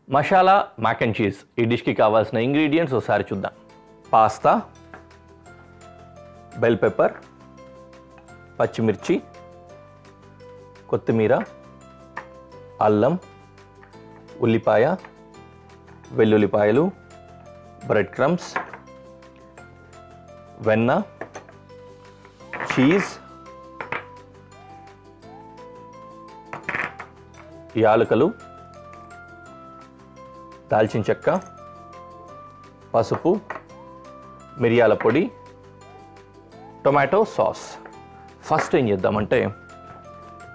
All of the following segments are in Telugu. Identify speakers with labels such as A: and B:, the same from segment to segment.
A: మసాలా మ్యాక్ అండ్ చీజ్ ఈ డిష్కి కావాల్సిన ఇంగ్రీడియంట్స్ ఒకసారి చూద్దాం. పాస్తా, బెల్ పెప్పర్, పచ్చిమిర్చి, కొత్తిమీర, అల్లం, ఉల్లిపాయ, వెల్లుల్లిపాయలు, బ్రెడ్ క్రమ్స్, వెన్న, చీజ్, యాలకులు, దాల్చిన చెక్క, పసుపు, మిరియాల పొడి, టొమాటో సాస్. ఫస్ట్ ఏం చేద్దామంటే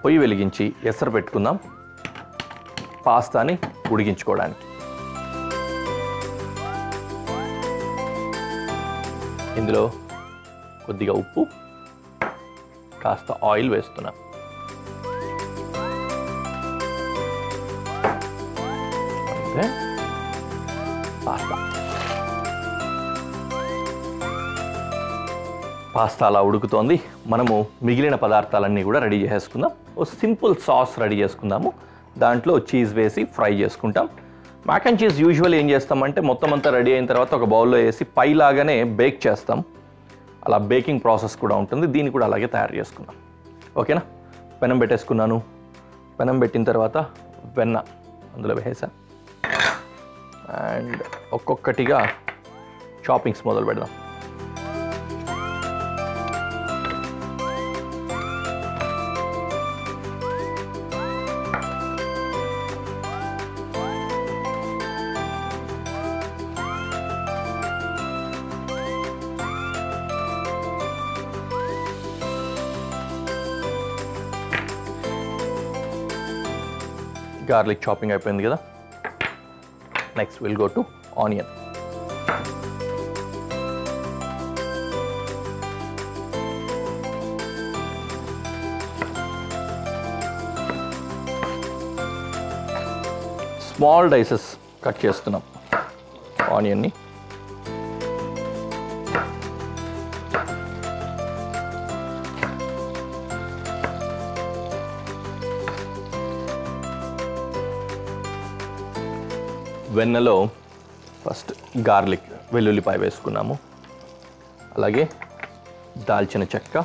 A: పొయ్యి వెలిగించి ఎసరు పెట్టుకుందాం పాస్తాని ఉడికించుకోవడానికి. ఇందులో కొద్దిగా ఉప్పు, కాస్త ఆయిల్ వేస్తున్నాం. అంతే, పాస్తా అలా ఉడుకుతోంది. మనము మిగిలిన పదార్థాలన్నీ కూడా రెడీ చేసుకుందాం. ఒక సింపుల్ సాస్ రెడీ చేసుకుందాము. దాంట్లో చీజ్ వేసి ఫ్రై చేసుకుంటాం. మ్యాక్ అండ్ చీజ్ యూజువల్ ఏం చేస్తామంటే మొత్తం అంతా రెడీ అయిన తర్వాత ఒక బౌల్లో వేసి పై లాగానే బేక్ చేస్తాం. అలా బేకింగ్ ప్రాసెస్ కూడా ఉంటుంది. దీన్ని కూడా అలాగే తయారు చేసుకుందాం. ఓకేనా? పెనం పెట్టేసుకున్నాను. పెనం పెట్టిన తర్వాత వెన్న అందులో వేసా అండ్ ఒక్కొక్కటిగా చాపింగ్స్ మొదలు పెడదాం. గార్లిక్ చాపింగ్ అయిపోయింది కదా. Next will go to onion. Small dices cut చేస్తున్నాం ఆనియన్ని. వెన్నలో ఫస్ట్ గార్లిక్ వెల్లుల్లిపాయ వేసుకున్నాము. అలాగే దాల్చిన చెక్క,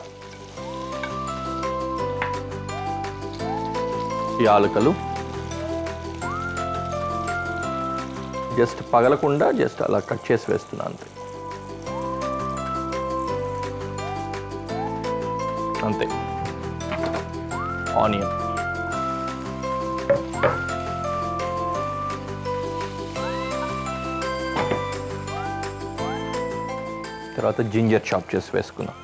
A: యాలకులు, జస్ట్ పగలకుండా జస్ట్ అలా కట్ చేసి వేస్తున్నాను అంతే. ఆనియన్, తర్వాత జింజర్ చాప్ చేసి వేసుకున్నాం.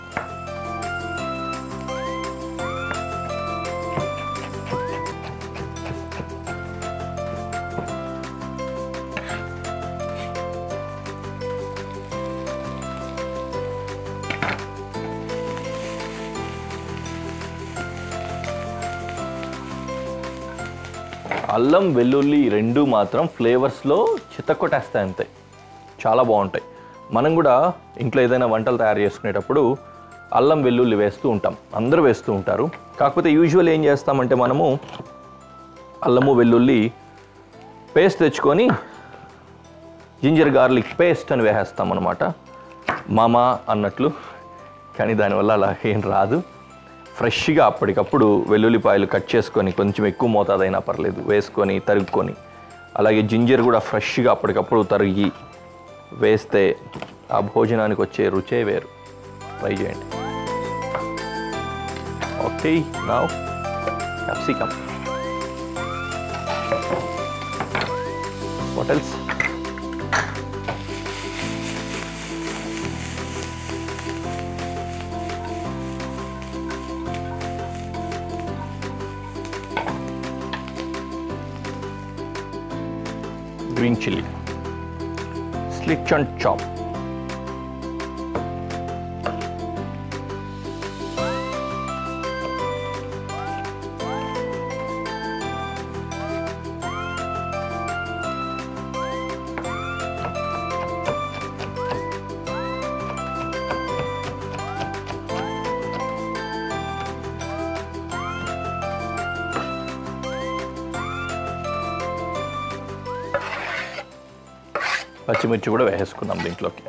A: అల్లం వెల్లుల్లి రెండు మాత్రం ఫ్లేవర్స్లో చితకొట్టేస్తాయి అంతే, చాలా బాగుంటాయి. మనం కూడా ఇంట్లో ఏదైనా వంటలు తయారు చేసుకునేటప్పుడు అల్లం వెల్లుల్లి వేస్తూ ఉంటాం, అందరూ వేస్తూ ఉంటారు. కాకపోతే యూజువల్ ఏం చేస్తామంటే మనము అల్లము వెల్లుల్లి పేస్ట్ తెచ్చుకొని జింజర్ గార్లిక్ పేస్ట్ అని వేసేస్తాం అన్నమాట, మామా అన్నట్లు. కానీ దానివల్ల అలా ఏం రాదు. ఫ్రెష్గా అప్పటికప్పుడు వెల్లుల్లిపాయలు కట్ చేసుకొని కొంచెం ఎక్కువ మోతాదైనా పర్లేదు వేసుకొని తరుగుకొని, అలాగే జింజర్ కూడా ఫ్రెష్గా అప్పటికప్పుడు తరిగి వేస్తే ఆ భోజనానికి వచ్చే రుచే వేరు. ట్రై చేయండి. Okay, now capsicum. What else? Green chilli, slit and chop. పచ్చిమిర్చి కూడా వేసేసుకుందాం దీంట్లోకి.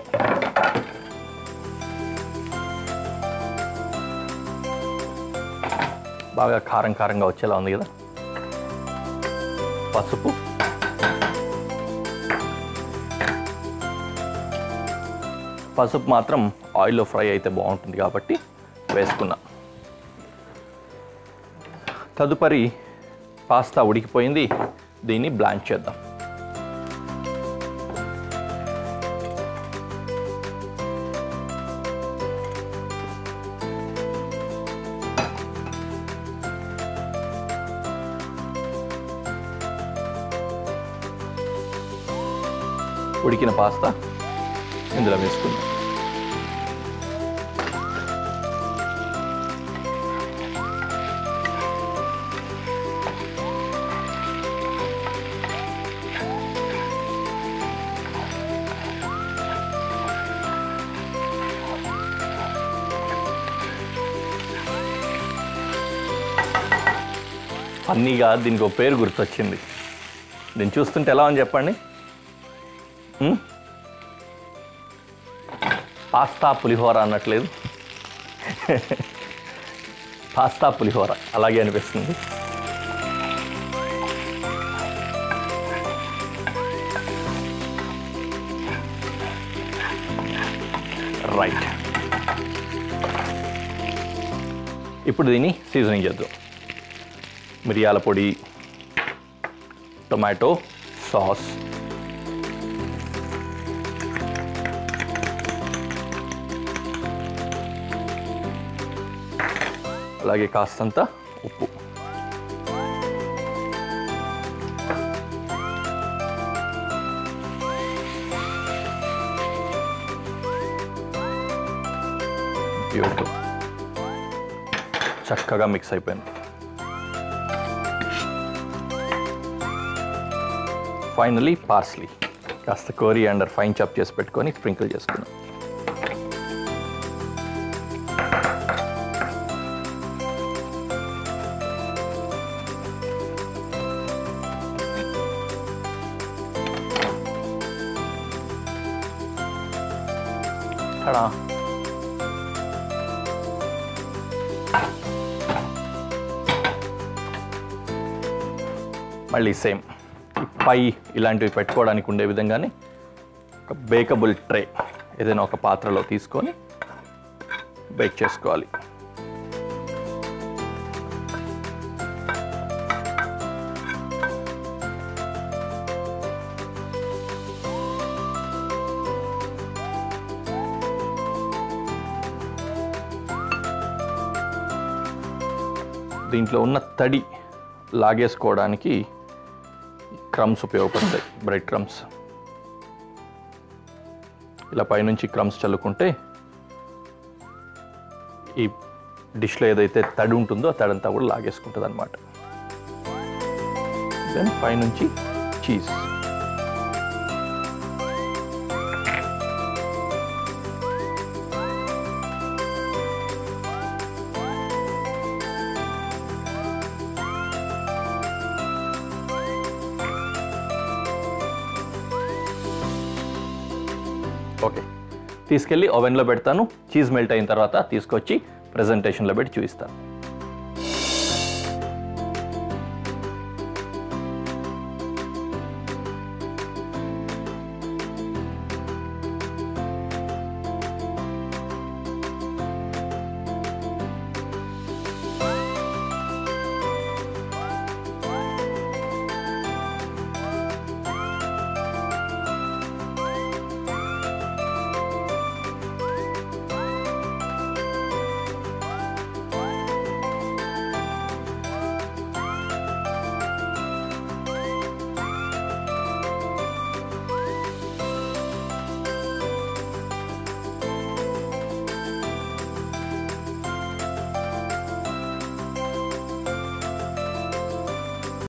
A: బాగా కారం కారంగా వచ్చేలా ఉంది కదా. పసుపు, పసుపు మాత్రం ఆయిల్లో ఫ్రై అయితే బాగుంటుంది కాబట్టి వేసుకున్నా. తదుపరి పాస్తా ఉడికిపోయింది, దీన్ని బ్లాంచ్ చేద్దాం. ఉడికిన పాస్తా ఇందులో వేసుకుందాం. ఫన్నీగా దీనికి ఒక పేరు గుర్తొచ్చింది. దీన్ని చూస్తుంటే ఎలా అని చెప్పండి. పాస్తా పులిహోర అన్నట్లేదు, పాస్తా పులిహోర అలాగే అనిపిస్తుంది. రైట్, ఇప్పుడు దీన్ని సీజనింగ్ చేద్దాం. మిరియాల పొడి, టొమాటో సాస్, అలాగే కాస్తంత ఉప్పు. బ్యూటిఫుల్, చక్కగా మిక్స్ అయిపోయింది. ఫైనలీ పార్స్లీ, కాస్త కోరియాండర్ ఫైన్ చాప్ చేసి పెట్టుకొని స్ప్రింకిల్ చేసుకున్నాం. మళ్ళీ సేమ్ పై ఇలాంటివి పెట్టుకోవడానికి ఉండే విధంగానే ఒక బేకబుల్ ట్రే ఏదైనా ఒక పాత్రలో తీసుకొని బేక్ చేసుకోవాలి. దీంట్లో ఉన్న తడి లాగేసుకోవడానికి క్రమ్స్ ఉపయోగపడతాయి, బ్రెడ్ క్రమ్స్. ఇలా పైనుంచి క్రమ్స్ చల్లుకుంటే ఈ డిష్లో ఏదైతే తడి ఉంటుందో ఆ తడంతా కూడా లాగేసుకుంటుంది అన్నమాట. దెన్ పైనుంచి చీజ్. ఓకే, తీసుకెళ్ళి ఓవెన్లో పెడతాను. చీజ్ మెల్ట్ అయిన తర్వాత తీసుకొచ్చి ప్రెజెంటేషన్లో పెట్టి చూపిస్తాను.